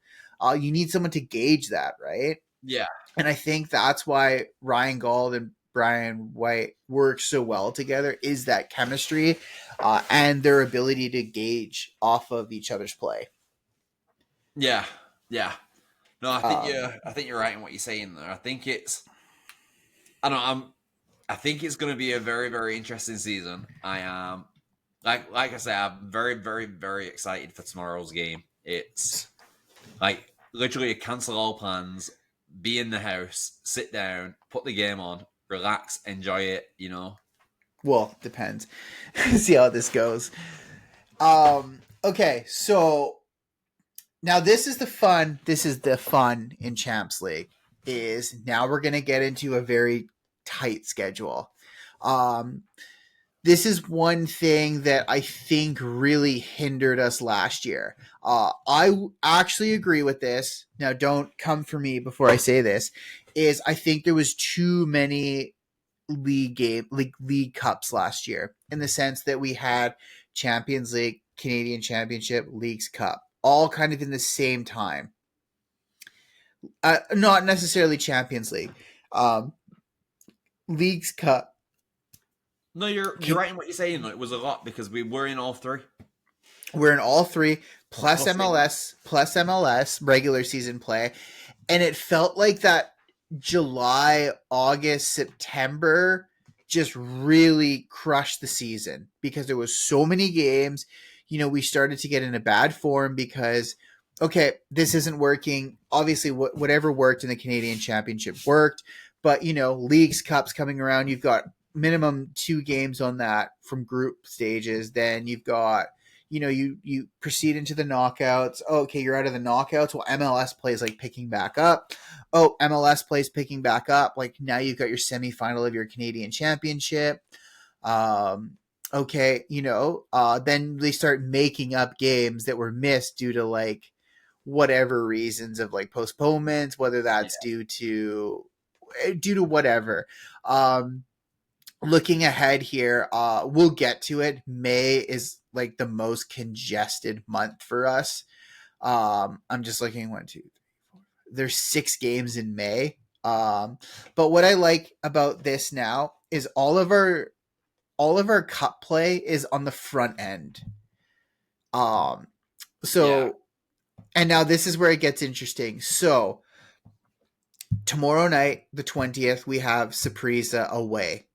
You need someone to gauge that, right? yeah, And I think that's why Ryan Gauld and Brian White work so well together is that chemistry and their ability to gauge off of each other's play. yeah, yeah. No, Um, I think you're right in what you're saying there. I think it's I don't know, I think it's going to be a very very interesting season. I am like I say, I'm very very very excited for tomorrow's game. It's like literally cancel all plans, be in the house, sit down, put the game on, relax, enjoy it. You know. well, depends. See how this goes. Okay, so now this is the fun. This is the fun in Champs League. Is now we're gonna get into a very tight schedule. Um, this is one thing that I think really hindered us last year. I actually agree with this. Now, don't come for me before I say this. Is I think there was too many league cups last year in the sense that we had Champions League, Canadian Championship, Leagues Cup, all kind of in the same time. Not necessarily Champions League, um, Leagues Cup. No, you're right in what you're saying. Though. It was a lot because we were in all three. We're in all three plus Plus in MLS regular season play, and it felt like that July, August, September just really crushed the season because there was so many games. You know, we started to get in a bad form because okay, this isn't working. Obviously, whatever worked in the Canadian Championship worked, but you know, leagues, cups coming around, you've got minimum 2 games on that from group stages. Then you've got you proceed into the knockouts. Oh, okay, you're out of the knockouts. Well, MLS plays like picking back up. Oh, MLS plays picking back up. Like now you've got your semifinal of your Canadian Championship. Um, okay, then they start making up games that were missed due to like whatever reasons of like postponements, whether yeah, that's due to whatever. Um, looking ahead here, we'll get to it. May is like the most congested month for us. I'm just looking 1, 2, 3, 4. There's 6 games in May. But what I like about this now is all of our cup play is on the front end. Um, Yeah. so and now this is where it gets interesting. So tomorrow night, the 20th, we have Saprissa away.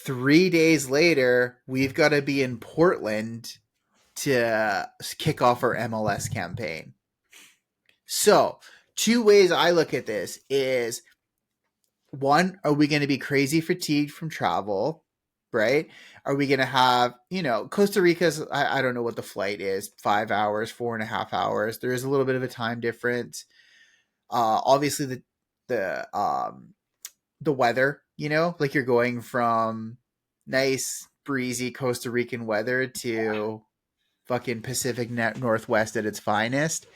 3 days later, we've got to be in Portland to kick off our MLS campaign. So, two ways I look at this is one, are we going to be crazy fatigued from travel? Right? Are we going to have, Costa Rica's, I don't know what the flight is, 5 hours, 4.5 hours. There is a little bit of a time difference. Obviously, the weather, like you're going from nice, breezy Costa Rican weather to fucking Pacific Northwest at its finest.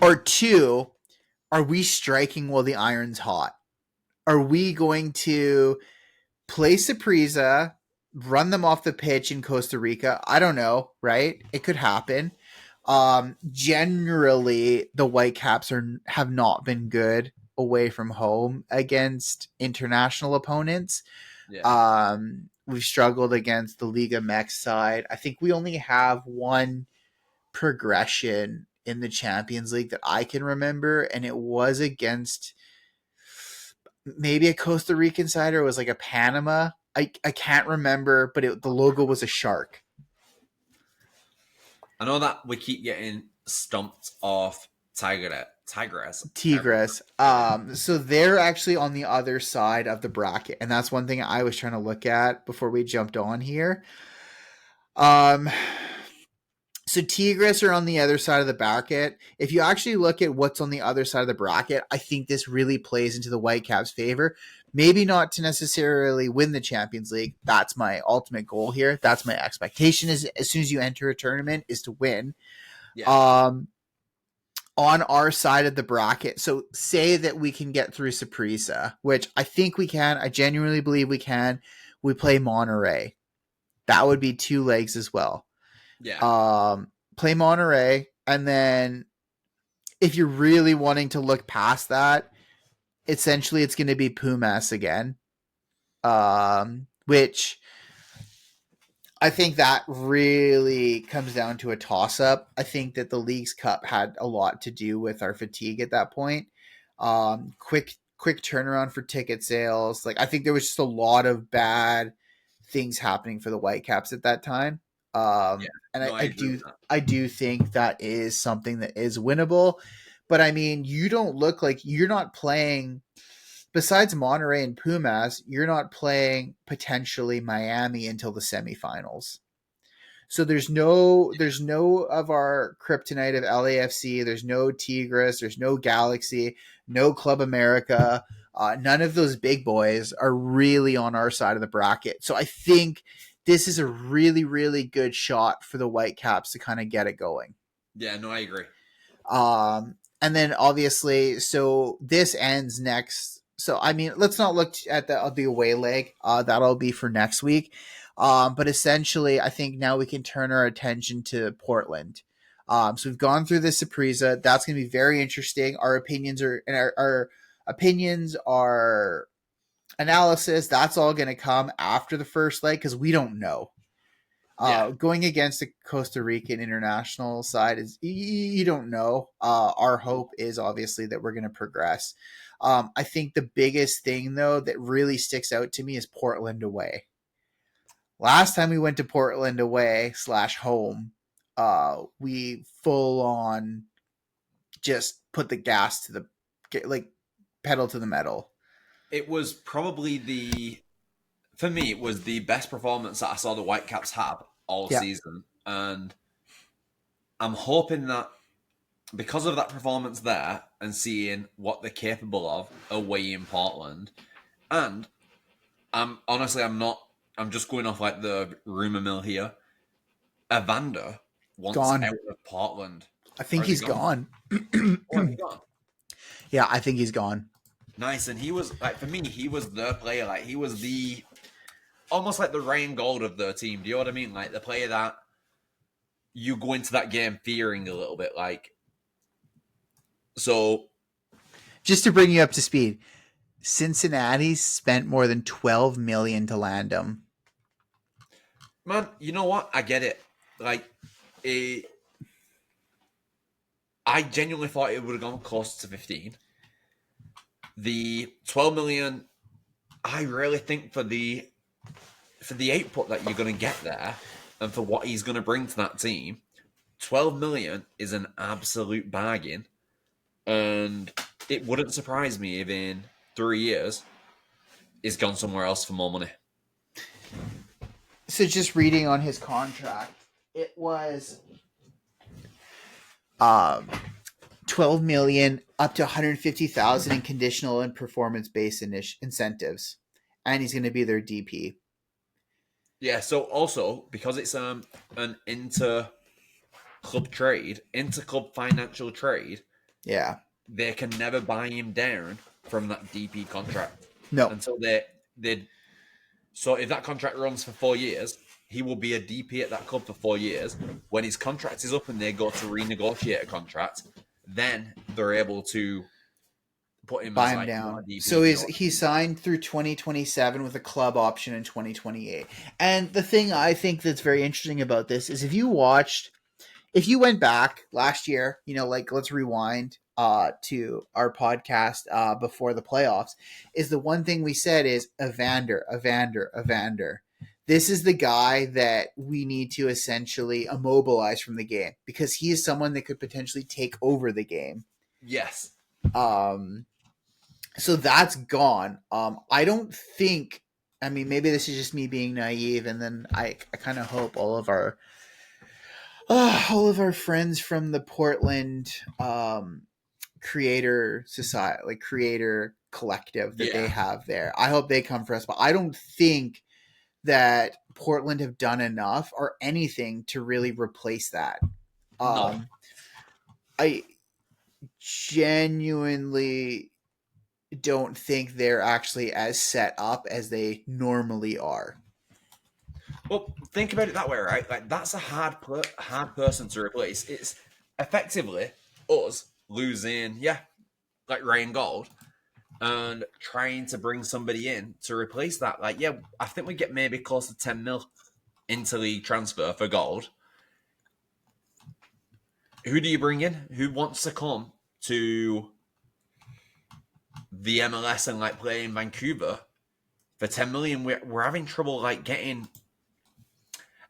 Or two, are we striking while the iron's hot? Are we going to play Saprissa, run them off the pitch in Costa Rica? I don't know, right? It could happen. Generally, the Whitecaps have not been good away from home against international opponents. Yeah. We've struggled against the Liga MX side. I think we only have one progression in the Champions League that I can remember, and it was against maybe a Costa Rican side or it was like a Panama. I can't remember, but the logo was a shark. I know that we keep getting stumped off Tigress every Tigres. time. So they're actually on the other side of the bracket, and that's one thing I was trying to look at before we jumped on here. Um, so Tigres are on the other side of the bracket. If you actually look at what's on the other side of the bracket, I think this really plays into the Whitecaps' favor. Maybe not to necessarily win the Champions League. That's my ultimate goal here. That's my expectation. Is as soon as you enter a tournament, is to win. Yeah. Um, on our side of the bracket. So say that we can get through Saprissa, which I think we can. I genuinely believe we can. We play Monterey. That would be 2 legs as well. Yeah. Play Monterey, and then if you're really wanting to look past that, essentially it's going to be Pumas again, which I think that really comes down to a toss up. I think that the League's Cup had a lot to do with our fatigue at that point. Quick turnaround for ticket sales. Like I think there was just a lot of bad things happening for the Whitecaps at that time. Yeah. And No, I agree with that. I do think that is something that is winnable. But I mean, you don't look like you're not playing besides Monterey and Pumas, you're not playing potentially Miami until the semifinals. So there's no of our kryptonite of LAFC. There's no Tigres. There's no Galaxy. No Club America. None of those big boys are really on our side of the bracket. So I think this is a really really good shot for the Whitecaps to kind of get it going. Yeah, no, I agree. And then obviously, so this ends next. So I mean, let's not look at the away leg. That'll be for next week. But essentially, I think now we can turn our attention to Portland. So we've gone through this Saprissa. That's going to be very interesting. Our opinions are and our opinions, our analysis. That's all going to come after the first leg because we don't know. Yeah. Going against the Costa Rican international side is you don't know. Our hope is obviously that we're going to progress. I think the biggest thing though that really sticks out to me is Portland away. Last time we went to Portland away / home, we full on just put the gas to the like pedal to the metal. It was probably for me, it was the best performance that I saw the Whitecaps have all Yeah, season. And I'm hoping that because of that performance there and seeing what they're capable of away in Portland, and I'm not, I'm just going off like the rumor mill here. Evander wants gone. out of Portland. I Or think is he he's gone? gone. Oh, is he gone? Yeah, I think he's gone. Nice, and he was like for me, he was the player. Like he was the almost like the Ryan Gold of the team. Do you know what I mean? Like the player that you go into that game fearing a little bit. Like so, Just to bring you up to speed, Cincinnati spent more than 12 million to land him. man. You know what? I get it. Like, it, I genuinely thought it would have gone close to 15. The 12 million. I really think for the output that you're going to get there, and for what he's going to bring to that team, 12 million is an absolute bargain. And it wouldn't surprise me if in 3 years he's gone somewhere else for more money. So just reading on his contract, it was um 12 million up to 150,000 in conditional and performance based incentives, and he's going to be their DP. Yeah, so also because it's an inter club trade, inter club financial trade, Yeah. they can never buy him down from that DP contract No. until they. So if that contract runs for 4 years, he will be a DP at that club for 4 years. When his contract is up and they go to renegotiate a contract, then they're able to put him Buy as him like not a down. DP. So If you know what I he mean? signed through 2027 with a club option in 2028. And the thing I think that's very interesting about this is if you went back last year, like let's rewind to our podcast before the playoffs, is the one thing we said is Evander. This is the guy that we need to essentially immobilize from the game because he is someone that could potentially take over the game. Yes. Um, so that's gone. I don't think. I mean, maybe this is just me being naive, and then I kind of hope all of our friends from the Portland creator society, like creator collective that they Yeah. have there. I hope they come for us, but I don't think that Portland have done enough or anything to really replace that. No. I genuinely don't think they're actually as set up as they normally are. Well, think about it that way, right? Like that's a hard person to replace. It's effectively us losing, yeah, like Ryan Gold, and trying to bring somebody in to replace that. Like, yeah, I think we get maybe close to 10 mil into league transfer for Gold. Who do you bring in? Who wants to come to the MLS and like play in Vancouver for 10 million? We're having trouble like getting.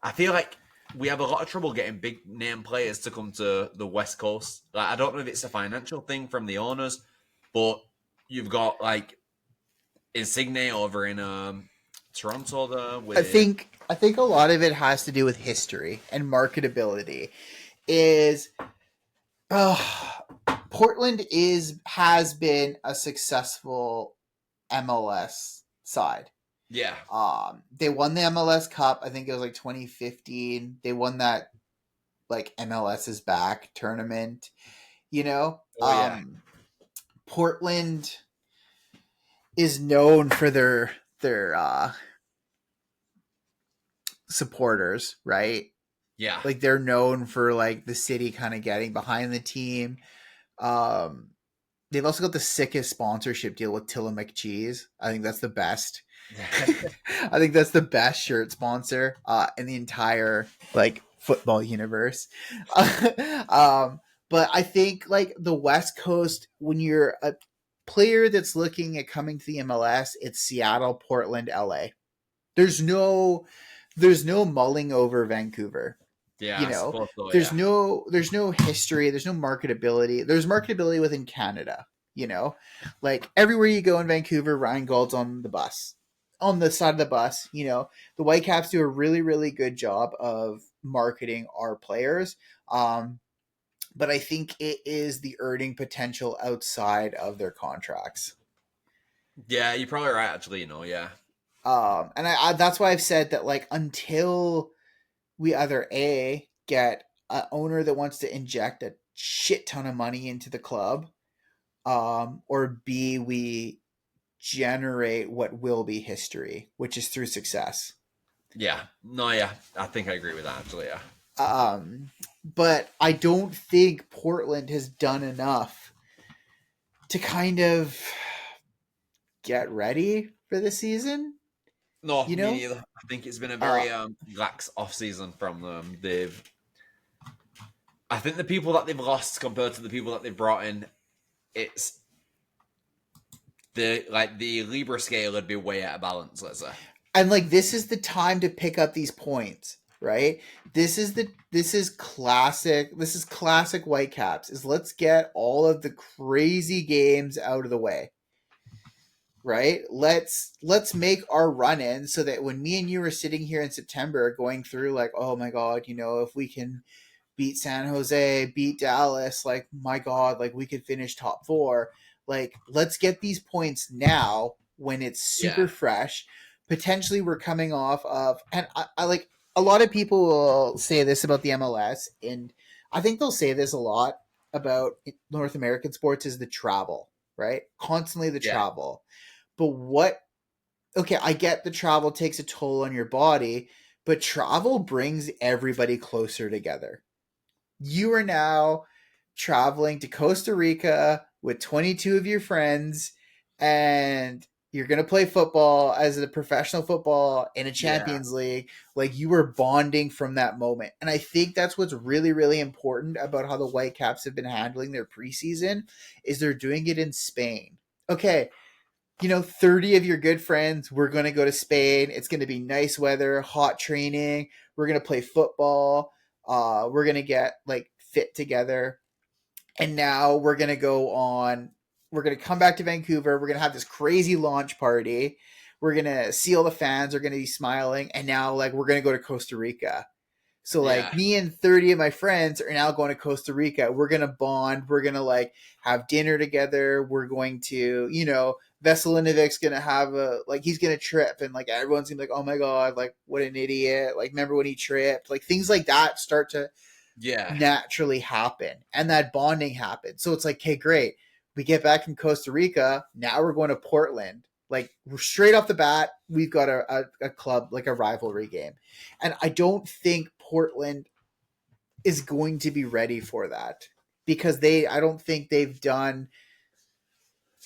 I feel like we have a lot of trouble getting big name players to come to the West Coast. Like, I don't know if it's a financial thing from the owners, but you've got like Insigne over in Toronto there I with think I think a lot of it has to do with history and marketability. Is uh, Portland has been a successful MLS side. yeah, They won the MLS Cup. I think it was like 2015. They won that like MLS is back tournament. You know, oh yeah, Portland is known for their supporters, right? yeah, Like they're known for like the city kind of getting behind the team. Um, they've also got the sickest sponsorship deal with Tilla McCheese. I think that's the best. I think that's the best shirt sponsor in the entire like football universe. um, but I think like the West Coast, when you're a player that's looking at coming to the MLS, it's Seattle, Portland, LA. There's no there's no mulling over Vancouver. yeah. You I know, suppose so. Yeah, there's no history, there's no marketability. There's marketability within Canada, like everywhere you go in Vancouver, Ryan Gould's on the bus, on the side of the bus. The Whitecaps do a really really good job of marketing our players. But I think it is the earning potential outside of their contracts. yeah. You're probably right. Actually, yeah, And I that's why I've said that, like, until we either a get an owner that wants to inject a shit ton of money into the club, or B, we generate what will be history, which is through success. Yeah. No, yeah. I think I agree with that, actually. Yeah. But I don't think Portland has done enough to kind of get ready for the season. No, You me know, neither. I think it's been a uh, very lax off season from them. I think the people that they've lost compared to the people that they've brought in, it's the Libra scale would be way out of balance. Let's say. and like this is the time to pick up these points, right? This is classic Whitecaps. Is let's get all of the crazy games out of the way, right? Let's make our run in so that when me and you are sitting here in September going through like, oh my god, if we can beat San Jose, beat Dallas, like my god, like we could finish top 4. Like let's get these points now when it's super Yeah. fresh. Potentially we're coming off of, and I like, a lot of people will say this about the MLS, and I think they'll say this a lot about North American sports, is the travel, right? Constantly the Yeah. travel. But what, okay, I get the travel takes a toll on your body, but travel brings everybody closer together. You are now traveling to Costa Rica with 22 of your friends, and you're going to play football as a professional football in a Yeah. Champions League. Like you were bonding from that moment. And I think that's what's really, really important about how the Whitecaps have been handling their preseason, is they're doing it in Spain. Okay, 30 of your good friends, we're going to go to Spain. It's going to be nice weather, hot training. We're going to play football. We're going to get like fit together. And now we're going to come back to Vancouver. We're going to have this crazy launch party. We're going to see all the fans are going to be smiling. And now, like, we're going to go to Costa Rica. So like Yeah. me and 30 of my friends are now going to Costa Rica. We're going to bond. We're going to like have dinner together. We're going to, Veselinovic's going to have he's going to trip, and like everyone's going to be like, oh my God, like what an idiot. Like, remember when he tripped? Like things like that start to Yeah. naturally happen, and that bonding happens. So it's like, okay, great. We get back from Costa Rica. Now we're going to Portland. Like we're straight off the bat, we've got a club, like a rivalry game. And I don't think Portland is going to be ready for that, because I don't think they've done,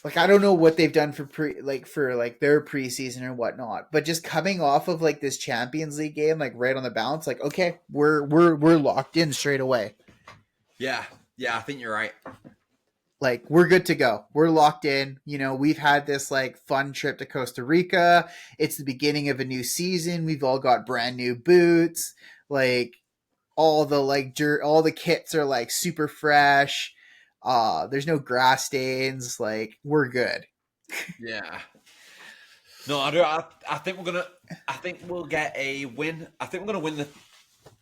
like, I don't know what they've done for their preseason or whatnot, but just coming off of like this Champions League game, like right on the bounce, like, okay, we're locked in straight away. Yeah. Yeah. I think you're right. Like we're good to go. We're locked in. We've had this like fun trip to Costa Rica. It's the beginning of a new season. We've all got brand new boots. Like all the like dirt, all the kits are like super fresh. There's no grass stains. Like we're good. Yeah. No, I do. I think we're gonna. I think we'll get a win. I think we're gonna win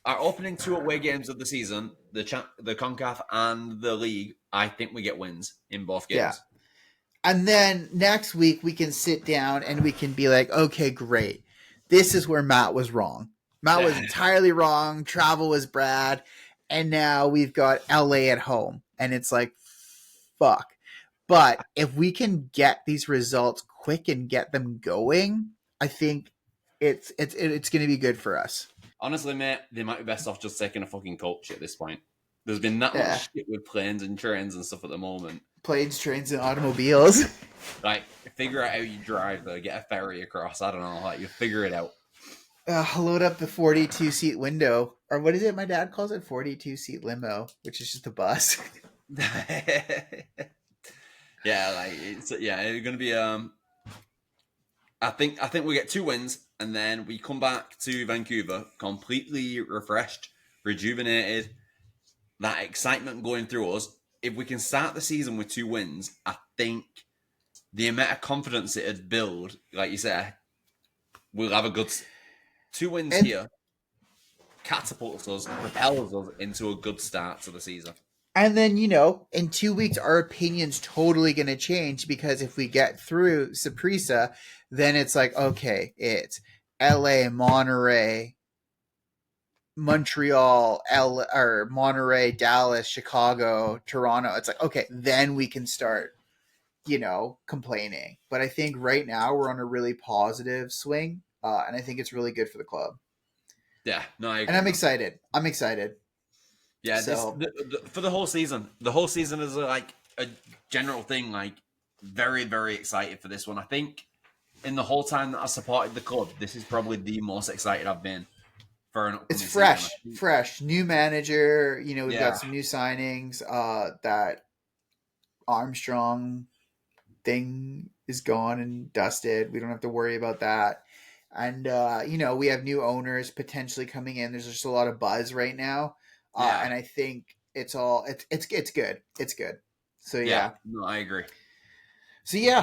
our opening two away games of the season, the Concacaf and the league. I think we get wins in both Yeah. games. And then next week we can sit down and we can be like, okay, great. This is where Matt was wrong. Matt was entirely wrong. Travel was Brad. And now we've got LA at home. And it's like, fuck. But if we can get these results quick and get them going, I think it's going to be good for us. Honestly, mate, they might be best off just taking a fucking coach at this point. There's been that Yeah. much shit with planes and trains and stuff at the moment. Planes, trains, and automobiles. Like, figure out how you drive, though. Get a ferry across. I don't know. Like, you figure it out. Load up the 42 seat window, or what is it? My dad calls it 42 seat limo, which is just a bus. Yeah, it's gonna be. I think we get two wins, and then we come back to Vancouver completely refreshed, rejuvenated. That excitement going through us. If we can start the season with two wins, I think the amount of confidence it'd build, like you said, we'll have a good two wins and here. Catapults us, propels us into a good start to the season. and then in 2 weeks our opinion's totally going to change, because if we get through Saprissa, then it's like, okay, it's LA, Monterey, Montreal, or Monterey, Dallas, Chicago, Toronto. It's like, okay, then we can start complaining. But I think right now we're on a really positive swing, and I think it's really good for the club. Yeah, no, I And agree, I'm man. excited. I'm excited. Yeah, So for the whole season. The whole season is like a general thing. Like very, very excited for this one. I think in the whole time that I supported the club, this is probably the most excited I've been for an it's upcoming season. I fresh, think, fresh. New manager. We've got yeah, some new signings. That Armstrong thing is gone and dusted. We don't have to worry about that. And we have new owners potentially coming in. There's just a lot of buzz right now, yeah, and I think it's good. It's good. So yeah. yeah, No, I agree.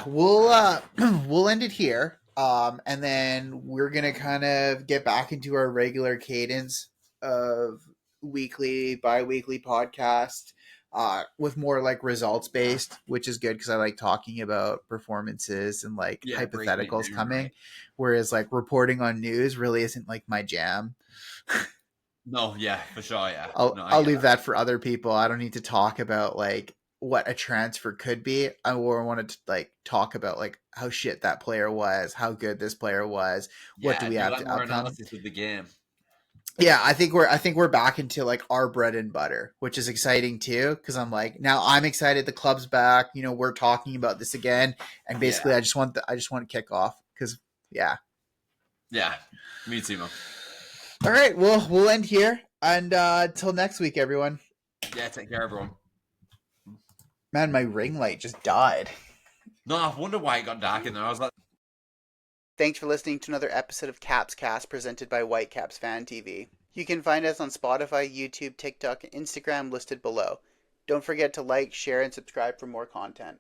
we'll we'll end it here. And then we're gonna kind of get back into our regular cadence of weekly, bi-weekly podcast, with more like results based, which is good because I like talking about performances and like Yeah, breaking it hypotheticals down, coming, right? whereas like reporting on news really isn't like my jam. No, yeah, for sure. Yeah, I'll no, I I'll get leave that. that for other people. I don't need to talk about like what a transfer could be. I more wanted to like talk about like how shit that player was, how good this player was, what do Yeah, we do have like to more outcome. analysis of the game. Yeah, I think we're back into like our bread and butter, which is exciting too because I'm like now I'm excited the club's back. We're talking about this again, and Yeah, basically I just want to kick off because yeah. yeah, me too, man. All right, well we'll end here and till next week, everyone. Yeah, take care, everyone. Man, my ring light just died. No, I wonder why it got dark in there. I was like. Thanks for listening to another episode of Caps Cast presented by Whitecaps Fan TV. You can find us on Spotify, YouTube, TikTok, and Instagram listed below. Don't forget to like, share, and subscribe for more content.